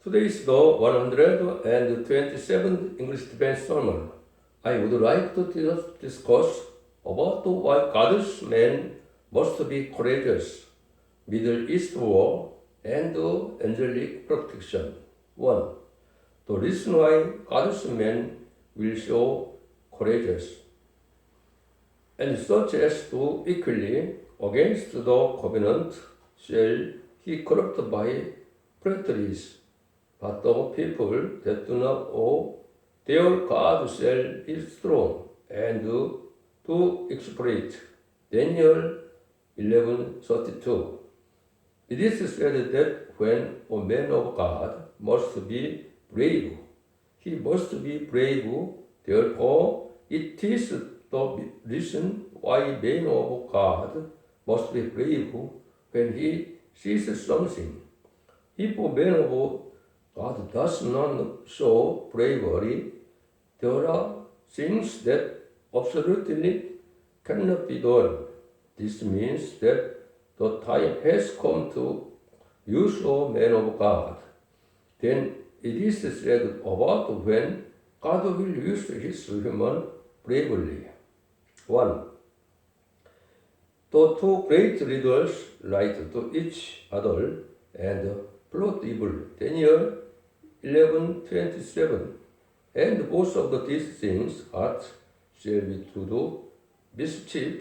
Today is the 127th English Defense Sermon. I would like to discuss about why God's men must be courageous, Middle East war, and angelic protection. 1. The reason why God's men will show courageous and such as to equally against the covenant shall he corrupt by flatteries. But the people that do not owe their God shall be strong and to exploit. Daniel 11:32. It is said that when a man of God must be brave, he must be brave. Therefore, it is the reason why man of God must be brave when he sees something. If a man of God does not show bravery, there are things that absolutely cannot be done. This means that the time has come to use a man of God. Then it is said about when God will use his human bravely. 1. The two great leaders lied to each other and plot evil. Daniel 11:27. And both of these things hearts shall be to do mischief,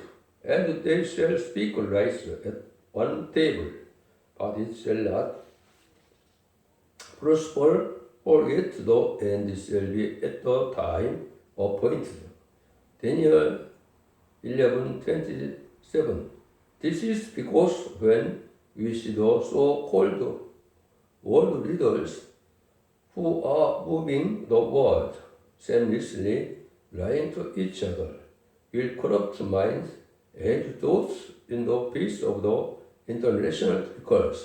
and they shall speak lies at one table, but it shall not prosper, for it the end shall be at the time appointed. Daniel 11:27. This is because when we see the so-called world leaders who are moving the world shamelessly, lying to each other, will corrupt minds and those in the face of the international because,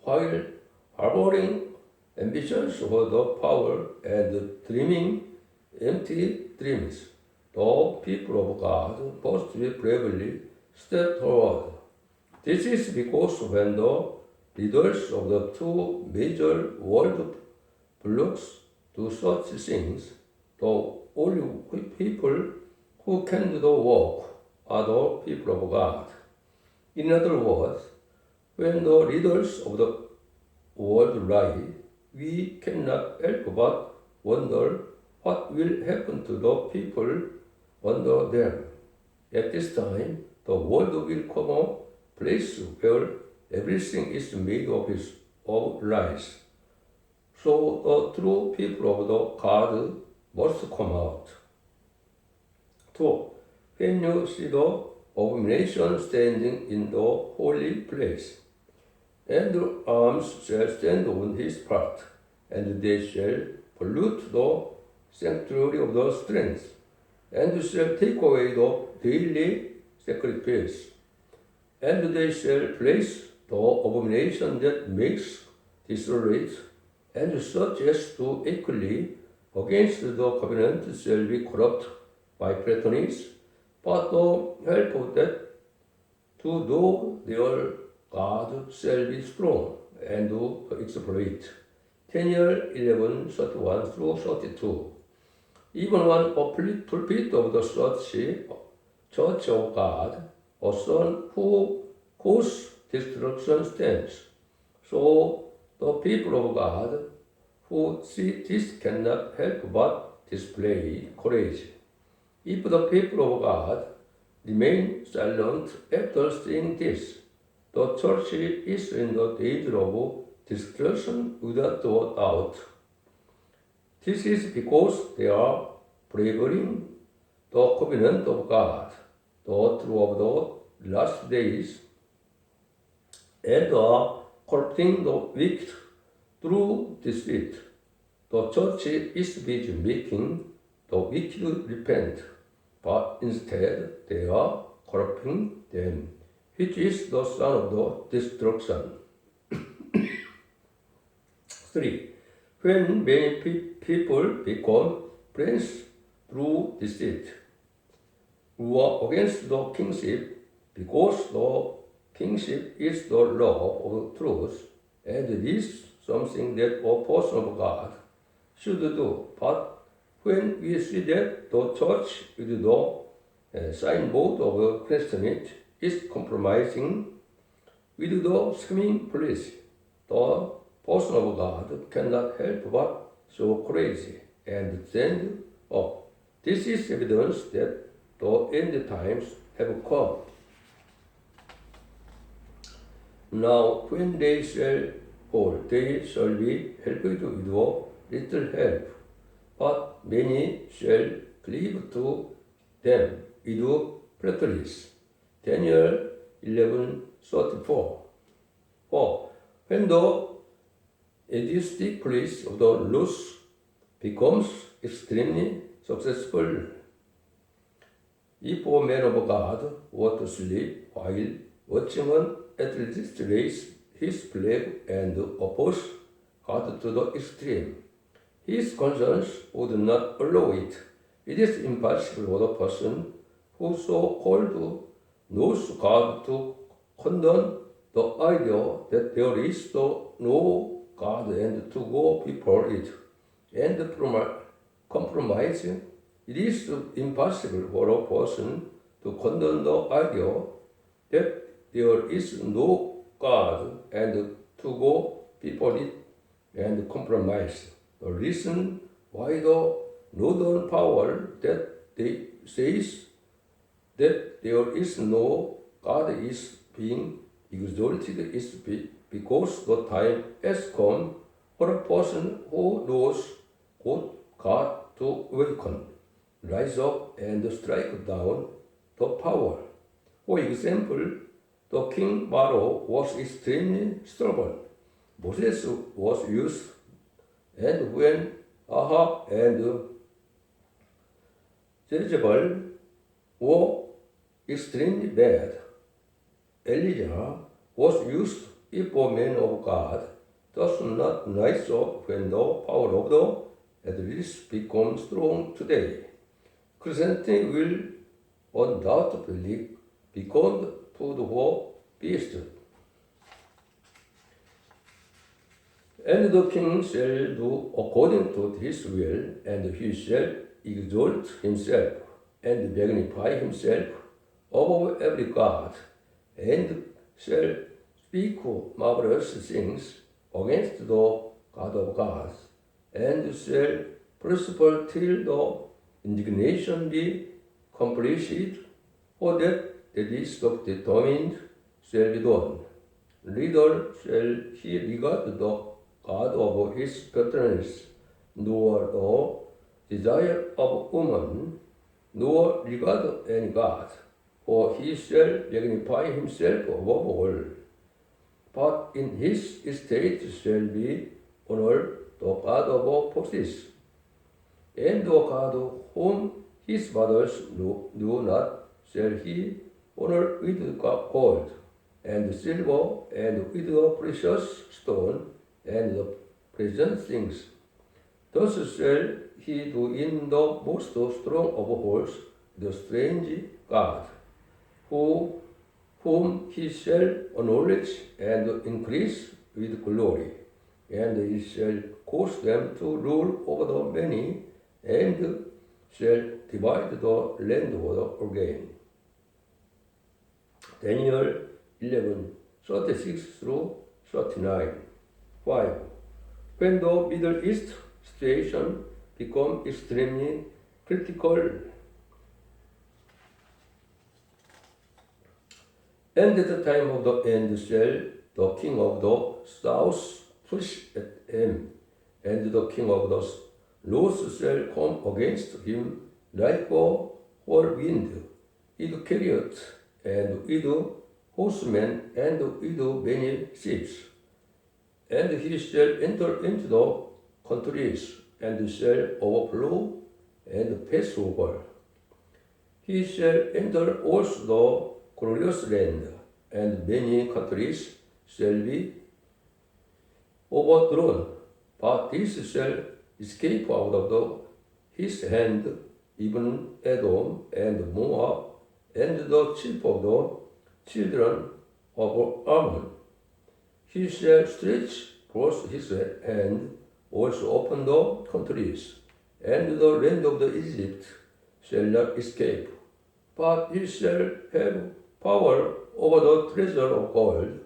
while harboring ambitions for the power and dreaming empty dreams, the people of God must be bravely step forward. This is because when the leaders of the two major world blocs do such things, the only people who can do the work are the people of God. In other words, when the leaders of the world lie, we cannot help but wonder what will happen to the people under them. At this time, the world will come a place where everything is made of lies. So the true people of the God must come out. 2. When you see the abomination standing in the holy place, and the arms shall stand on his part, and they shall pollute the sanctuary of the strength, and shall take away the daily sacrifice, and they shall place the abomination that makes desolate, and such as to equally against the covenant shall be corrupt by flatteries, but the help of that to do their God shall be strong and to exploit. Daniel 11:31-32. Even one pulpit of the church of God, a son whose destruction stands. So the people of God who see this cannot help but display courage. If the people of God remain silent after seeing this, the church is in the danger of destruction without doubt. This is because they are braving the covenant of God, the truth of the last days, and are corrupting the wicked through deceit. The church is busy making the wicked repent, but instead they are corrupting them, which is the son of the destruction. 3. When many people become friends through deceit, war against the kingship, because the kingship is the law of truth, and this something that a person of God should do. But when we see that the church with the signboard of Christianity is compromising with the swimming police, the person of God cannot help but show crazy and stand up. This is evidence that the end times have come. Now, when they shall fall, they shall be helped with little help, but many shall cleave to them with flatteries. Daniel 11:34. For when the atheistic police of the loose becomes extremely successful, if a man of God were to sleep while watching an athlete raise his flag and oppose God to the extreme, his conscience would not allow it. It is impossible for the person who so-called knows God to condemn the idea that there is no God and to go before it and compromise. It is impossible for a person to condemn the idea that there is no God and to go before it and compromise. The reason why the northern power that they says that there is no God is being exalted is because the time has come for a person who knows God to awaken, rise up and strike down the power. For example, the king Pharaoh was extremely stubborn. Moses was used, and when Ahab and Jezebel were extremely bad, Elijah was used. If a man of God does not rise up when the power of the atheists becomes strong today, Christianity will undoubtedly become to the beast. And the king shall do according to his will, and he shall exalt himself and magnify himself above every god, and shall speak marvelous things against the God of gods, and shall prosper till the indignation be completed, for that the list of determined shall be done. Neither shall he regard the God of his patronage, nor the desire of woman, nor regard any God, for he shall magnify himself above all. But in his estate shall be honored the God of all forces, and the God whom his fathers knew not shall he honor with gold, and silver, and with the precious stone, and the pleasant things. Thus shall he do in the most strong of hosts, the strange God, whom he shall acknowledge and increase with glory, and he shall cause them to rule over the many, and shall divide the land over again. Daniel 11:36-39. 5. When the Middle East situation become extremely critical, and at the time of the end shall the king of the south push at him, and the king of the north shall come against him like a whirlwind, with chariots, and with horsemen, and with many ships. And he shall enter into the countries, and shall overflow and pass over. He shall enter also the glorious land, and many countries shall be overthrown. But this shall escape out of his hand, even Edom and Moab, and the chief of the children of Ammon. He shall stretch crossed his hand, also opened the countries, and the land of the Egypt shall not escape. But he shall have power over the treasure of gold,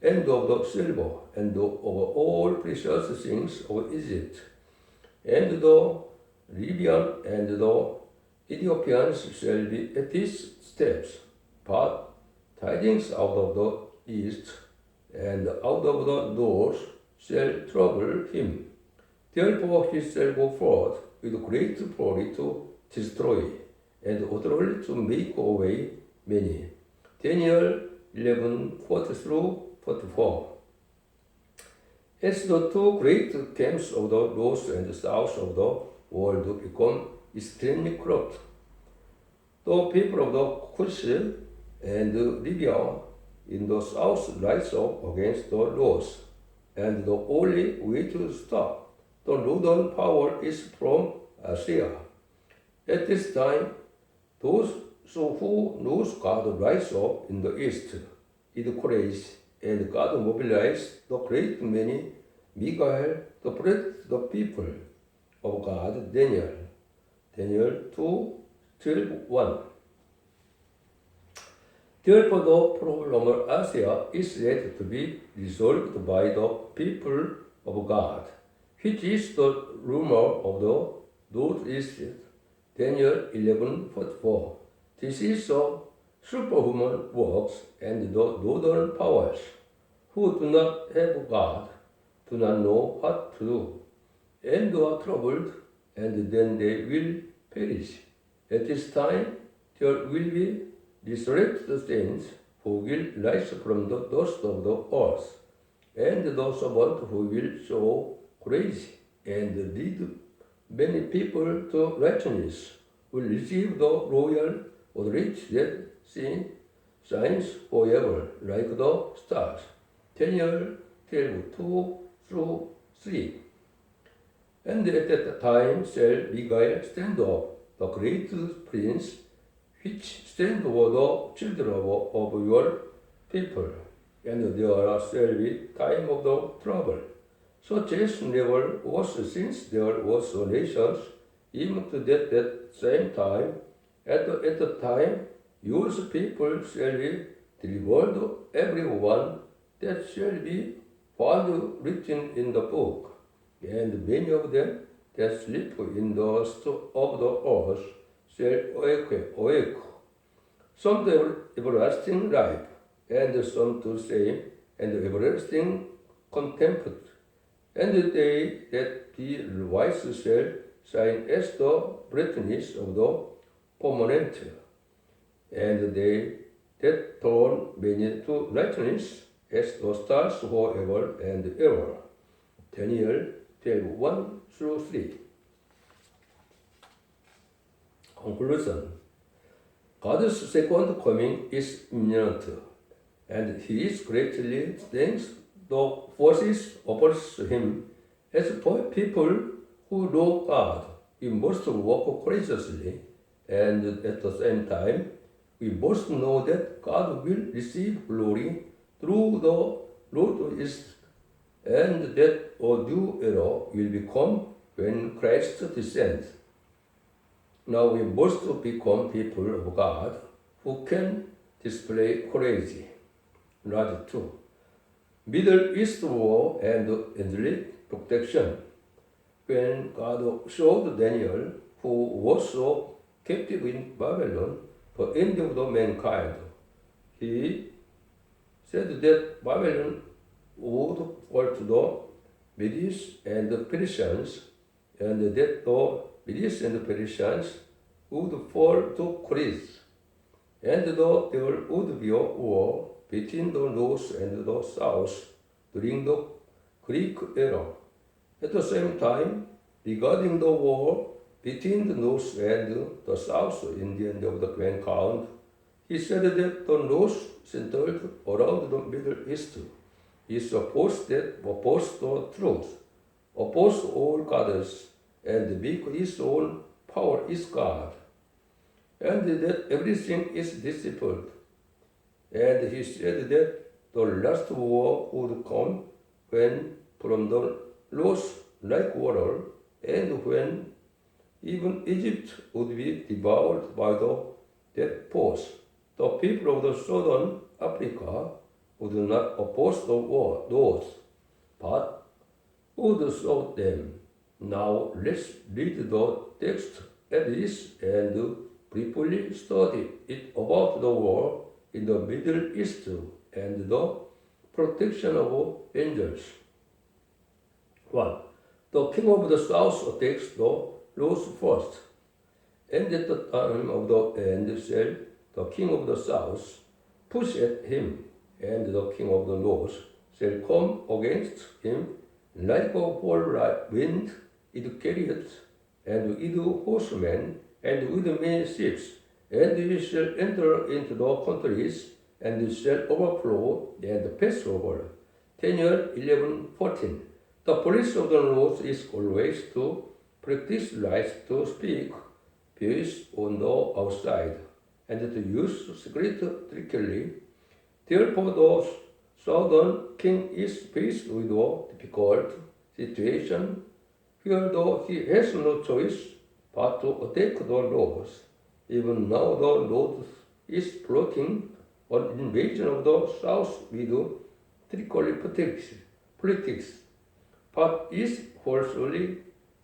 and of the silver, and over all precious things of Egypt. And the Libyan and the Ethiopians shall be at his steps. But tidings out of the east and out of the north shall trouble him. Therefore he shall go forth with great glory to destroy, and utterly to make away many. Daniel 11:40 through 44. As the two great camps of the north and south of the world become extremely corrupt, the people of the Cush and Libya in the south rise up against the north, and the only way to stop the northern power is from Assyria. At this time, those who knows God rise up in the east with courage, and God mobilized the great many Michael to protect the people of God. Daniel 2:12-1. Therefore, the problem of Asia is yet to be resolved by the people of God, which is the rumor of the northeast. Daniel 11:44. This is a superhuman works, and the northern powers, who do not have God, do not know what to do, and are troubled, and then they will perish. At this time there will be resurrected saints who will rise from the dust of the earth, and the servant who will show courage and lead many people to righteousness will receive the royal authority that shines forever like the stars. Daniel 12:2-3. And at that time shall Michael stand up, the great prince, which stand over the children of your people, and there shall be time of the trouble, such as never was since there was a nation, even to that same time. At the time, yours people shall be delivered, every one that shall be found written in the book, and many of them that sleep in the dust of the earth shall awake, some to everlasting life, and some to shame and everlasting contempt. And they that be wise shall shine as the brightness of the permanent, and they that turn many to righteousness as the stars forever and ever. Daniel 12:1-3. Conclusion. God's second coming is imminent, and he is greatly strengthened the forces opposed him. As for people who know God, we must walk courageously, and at the same time, we must know that God will receive glory through the northeast, and that a new era will become when Christ descends. Now we must become people of God who can display courage. Rather 2. Middle East war and angelic protection. When God showed Daniel, who was so captive in Babylon, the end of the mankind, he said that Babylon would fall to the Medes and the Persians, and that the Medes and the Persians would fall to Greece, and there would be a war between the north and the south during the Greek era. At the same time, regarding the war between the north and the south in the end of the Grand Count, he said that the north centered around the Middle East is a force that opposed the truth, opposed all gods, and make his own power is God, and that everything is discipled. And he said that the last war would come when from the loss like water, and when even Egypt would be devoured by the death force, the people of the southern Africa would not oppose the war, those, but would serve them. Now let's read the text at this and briefly study it about the war in the Middle East and the protection of angels. 1. The king of the south attacks the laws first, and at the time of the end shall the king of the south push at him, and the king of the north shall come against him like a whirlwind with chariots, and with horsemen, and with many ships, and he shall enter into the countries, and shall overflow and pass over. Daniel 11:14. The policy of the Lord is always to practice right to speak peace on the outside, and to use secret trickery. Therefore, the southern king is faced with a difficult situation, where though he has no choice but to attack the laws. Even now, the Lord is plotting an invasion of the south with trickery politics, but is falsely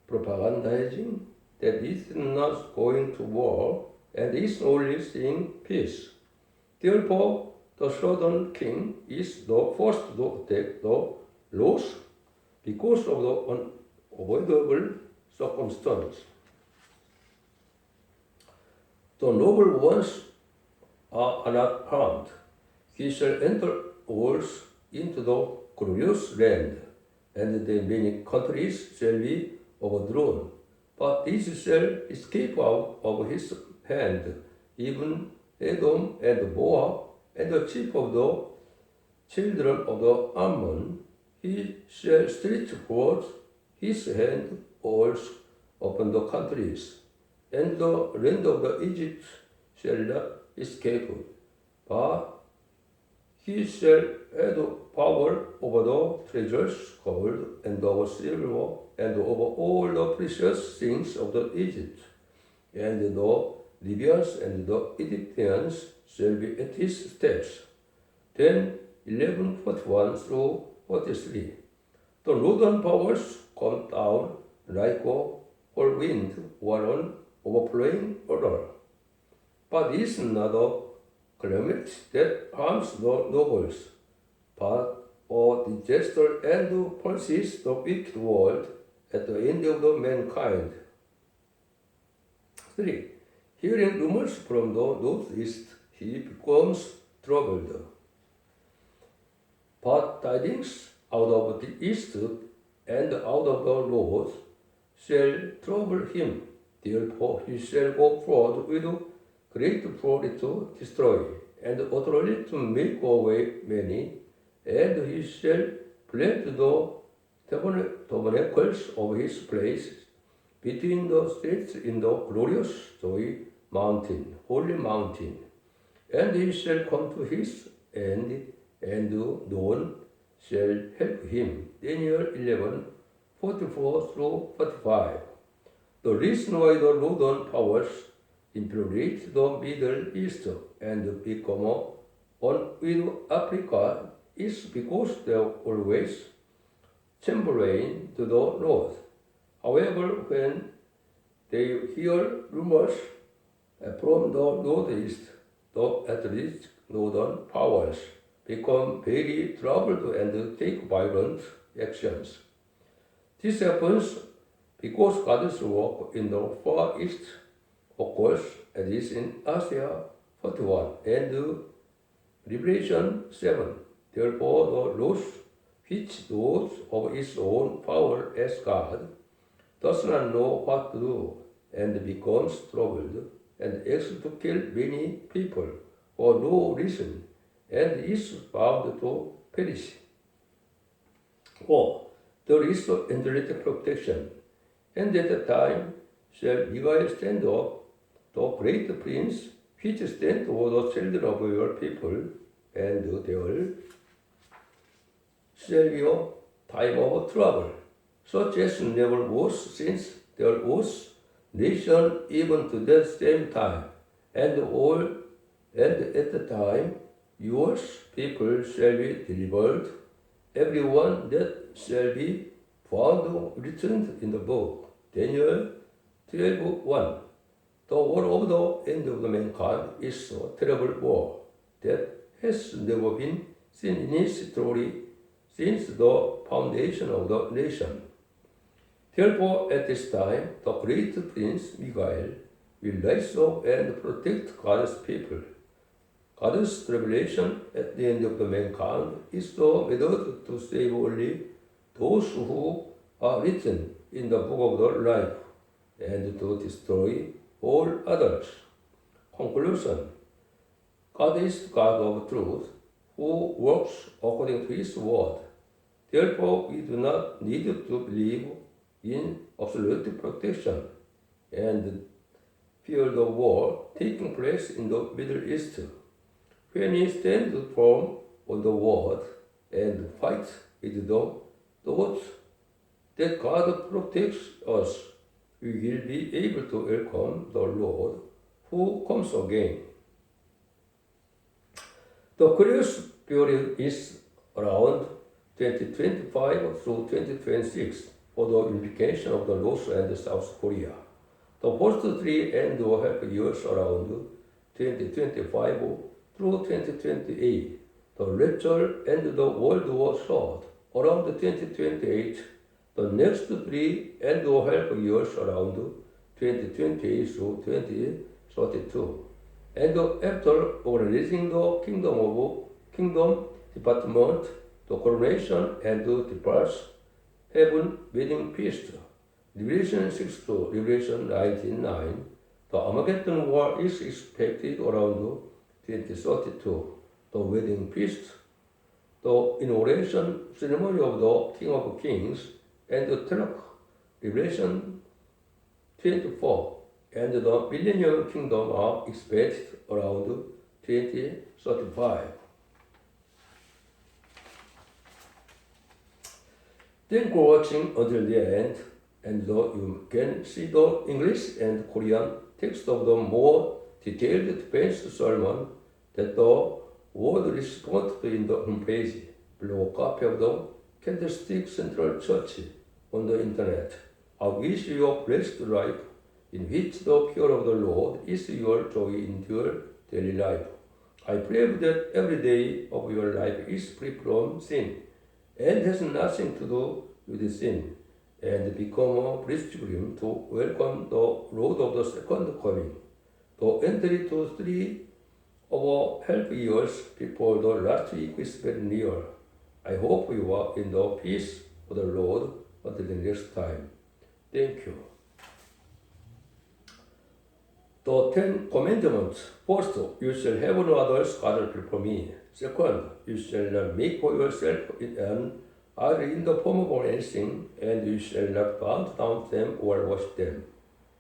propagandizing that it is not going to war and is only seeing peace. Therefore, the southern king is the first to attack the laws because of the unavoidable circumstance. The noble ones are not harmed. He shall enter walls into the glorious land, and the many countries shall be overthrown. But these shall escape out of his hand, even Edom and Moab, and the chief of the children of the Ammon. He shall stretch forth his hand also upon the countries, and the land of the Egypt shall not escape, but he shall have power over the treasures, gold, and over silver, and over all the precious things of the Egypt. And the Libyans and the Egyptians shall be at his steps. Then 11:41 through 43. The northern powers come down like a whirlwind or an overflowing water. But it is not a calamity that harms the nobles, but a disaster and pulses the wicked world at the end of the mankind. 3. Hearing rumors from the northeast, he becomes troubled. But tidings out of the east and out of the north shall trouble him. Therefore he shall go forth with great fury to destroy, and utterly to make away many, and he shall plant the tabernacles of his place between the streets in the glorious joy mountain, holy mountain. And he shall come to his end, and none shall help him. Daniel 11:44 through 45. The reason why the northern powers infiltrate the Middle East and become one with Africa is because they are always chamberlain to the north. However, when they hear rumors from the northeast, the at least northern powers become very troubled and take violent actions. This happens because God's work in the far east occurs as is in Isaiah 41 and Revelation 7. Therefore, the Lord, which knows of his own power as God, does not know what to do, and becomes troubled, and acts to kill many people for no reason, and is bound to perish. 4. There is the angelic protection, and at the time shall Miguel stand up, the great prince, which stands over the children of your people, and there shall be a time of trouble, such as never was since there was nation even to that same time, and at the time yours people shall be delivered, everyone that shall be found written in the book. Daniel 12:1. The war of the end of the mankind is a terrible war that has never been seen in history since the foundation of the nation. Therefore, at this time, the great prince Michael will rise up and protect God's people. God's revelation at the end of the mankind is the method to save only those who are written in the book of the life and to destroy all others. Conclusion. God is the God of truth who works according to His word. Therefore, we do not need to believe in absolute protection and fear the war taking place in the Middle East. When we stand firm on the word and fight with the thought that God protects us, we will be able to welcome the Lord who comes again. The curious period is around 2025 through 2026 for the unification of the North and South Korea. The first 3.5 years around 2025 through 2028. The rapture and the World War III around 2028. The next 3.5 years around 2028 through 2032. And after organizing the Kingdom Department, the coronation and the departs, heaven wedding feast, Revelation 6 to Revelation 19:9, the Armageddon war is expected around 2032, the wedding feast, the inauguration ceremony of the King of Kings, and the Tanakh, Revelation 24, and the Millennium Kingdom are expected around 2035. Thank you for watching until the end, and you can see the English and Korean text of the more detailed defense sermon that the word responded to in the homepage. Below a copy of the Candlestick Central Church on the internet. I wish you a blessed life in which the fear of the Lord is your joy in your daily life. I pray that every day of your life is free from sin and has nothing to do with sin, and become a bridegroom to welcome the Lord of the second coming. The entry to 3.5 years before the last week is very near. I hope you are in the peace of the Lord until the next time. Thank you. The 10 Commandments. First, you shall have no others gods before me. Second, you shall not make for yourself an idol in the form of anything, and you shall not bow down to them or worship them.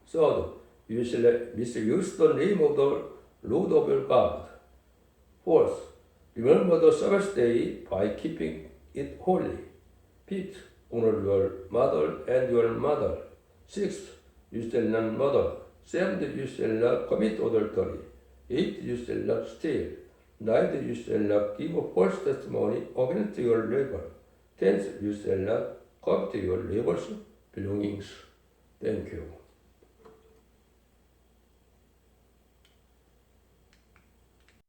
Third, you shall not misuse the name of the Lord of your God. Fourth, remember the Sabbath day by keeping it holy. Fifth, honor your mother and your mother. Sixth, you shall not murder. Seventh, you shall not commit adultery. Eighth, you shall not steal. Ninth, you shall not give a false testimony against your neighbor. 10th, you shall not covet your neighbor's belongings. Thank you.